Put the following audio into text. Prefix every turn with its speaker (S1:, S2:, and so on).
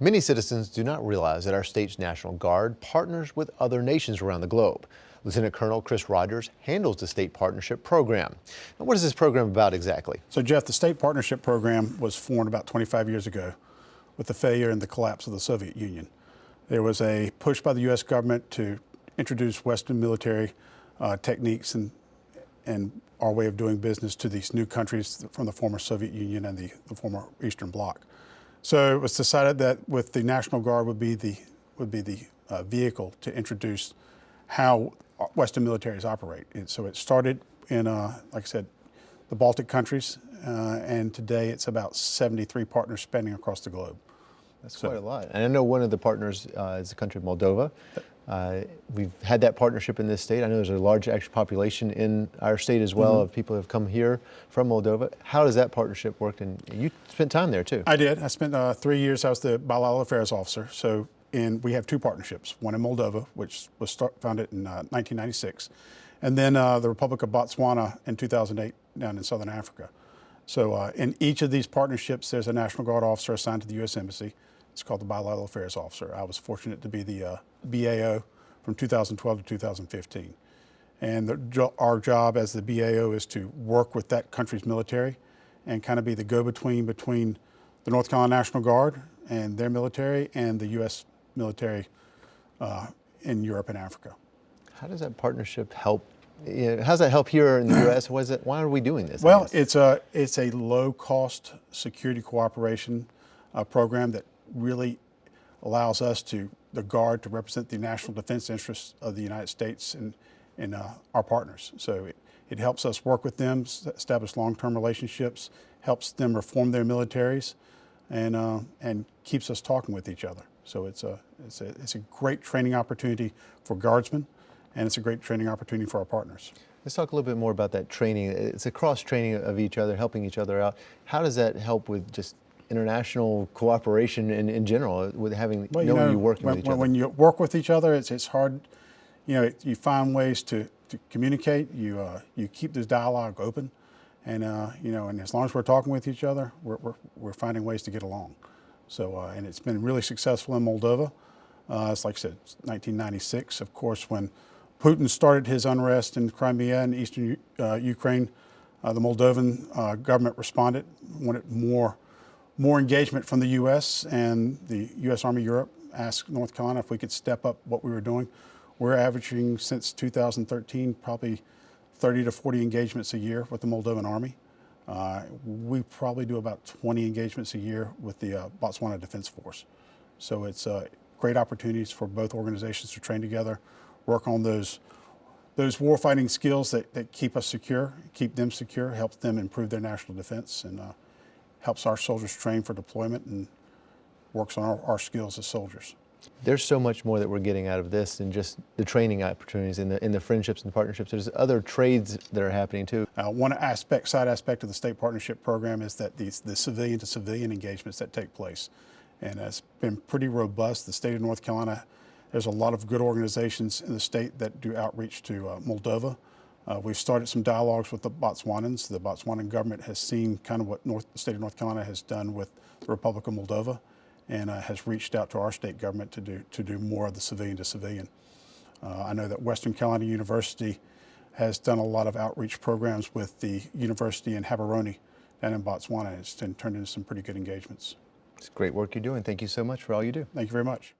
S1: Many citizens do not realize that our state's National Guard partners with other nations around the globe. Lieutenant Colonel Chris Rogers handles the State Partnership Program. Now, what is this program about exactly?
S2: So, Jeff, the State Partnership Program was formed about 25 years ago with the failure and the collapse of the Soviet Union. There was a push by the U.S. government to introduce Western military techniques and our way of doing business to these new countries from the former Soviet Union and the former Eastern Bloc. So it was decided that with the National Guard would be the vehicle to introduce how Western militaries operate. And so it started in, like I said, the Baltic countries, and today it's about 73 partners spanning across the globe.
S1: That's quite a lot. And I know one of the partners is the country of Moldova. We've had that partnership in this state. I know there's a large actual population in our state as well of people who have come here from Moldova. How does that partnership work? And you spent time there too.
S2: I did. I spent 3 years. I was the bilateral affairs officer. So we have two partnerships, one in Moldova, which was founded in 1996, and then the Republic of Botswana in 2008 down in Southern Africa. So in each of these partnerships, there's a National Guard officer assigned to the U.S. Embassy. It's called the Bilateral Affairs Officer. I was fortunate to be the BAO from 2012 to 2015. And our job as the BAO is to work with that country's military and kind of be the go-between between the North Carolina National Guard and their military and the U.S. military in Europe and Africa.
S1: How does that partnership help? How does that help here in the U.S.? Why are we doing this?
S2: Well, it's a low-cost security cooperation program that really allows us the Guard to represent the national defense interests of the United States and our partners. So it helps us work with them, establish long-term relationships, helps them reform their militaries, and keeps us talking with each other. So it's a great training opportunity for Guardsmen, and it's a great training opportunity for our partners.
S1: Let's talk a little bit more about that training. It's a cross-training of each other, helping each other out. How does that help with just international cooperation in general, with knowing you're working with each other?
S2: When you work with each other, it's hard. You find ways to communicate. You keep this dialogue open, and and as long as we're talking with each other, we're finding ways to get along. So and it's been really successful in Moldova. It's like I said, 1996, of course, when Putin started his unrest in Crimea and eastern Ukraine, the Moldovan government responded, wanted more engagement from the U.S., and the U.S. Army Europe asked North Carolina if we could step up what we were doing. We're averaging since 2013 probably 30 to 40 engagements a year with the Moldovan Army. We probably do about 20 engagements a year with the Botswana Defense Force. So it's great opportunities for both organizations to train together, work on those warfighting skills that keep us secure, keep them secure, helps them improve their national defense, and helps our soldiers train for deployment and works on our skills as soldiers.
S1: There's so much more that we're getting out of this than just the training opportunities and the friendships and partnerships. There's other trades that are happening too.
S2: One side aspect of the State Partnership Program is that the civilian to civilian engagements that take place. And it's been pretty robust. The state of North Carolina, there's a lot of good organizations in the state that do outreach to Moldova. We've started some dialogues with the Botswanans. The Botswanan government has seen kind of what the state of North Carolina has done with the Republic of Moldova, and has reached out to our state government to do more of the civilian to civilian. I know that Western Carolina University has done a lot of outreach programs with the university in Gaborone down in Botswana. It's turned into some pretty good engagements.
S1: It's great work you're doing. Thank you so much for all you do.
S2: Thank you very much.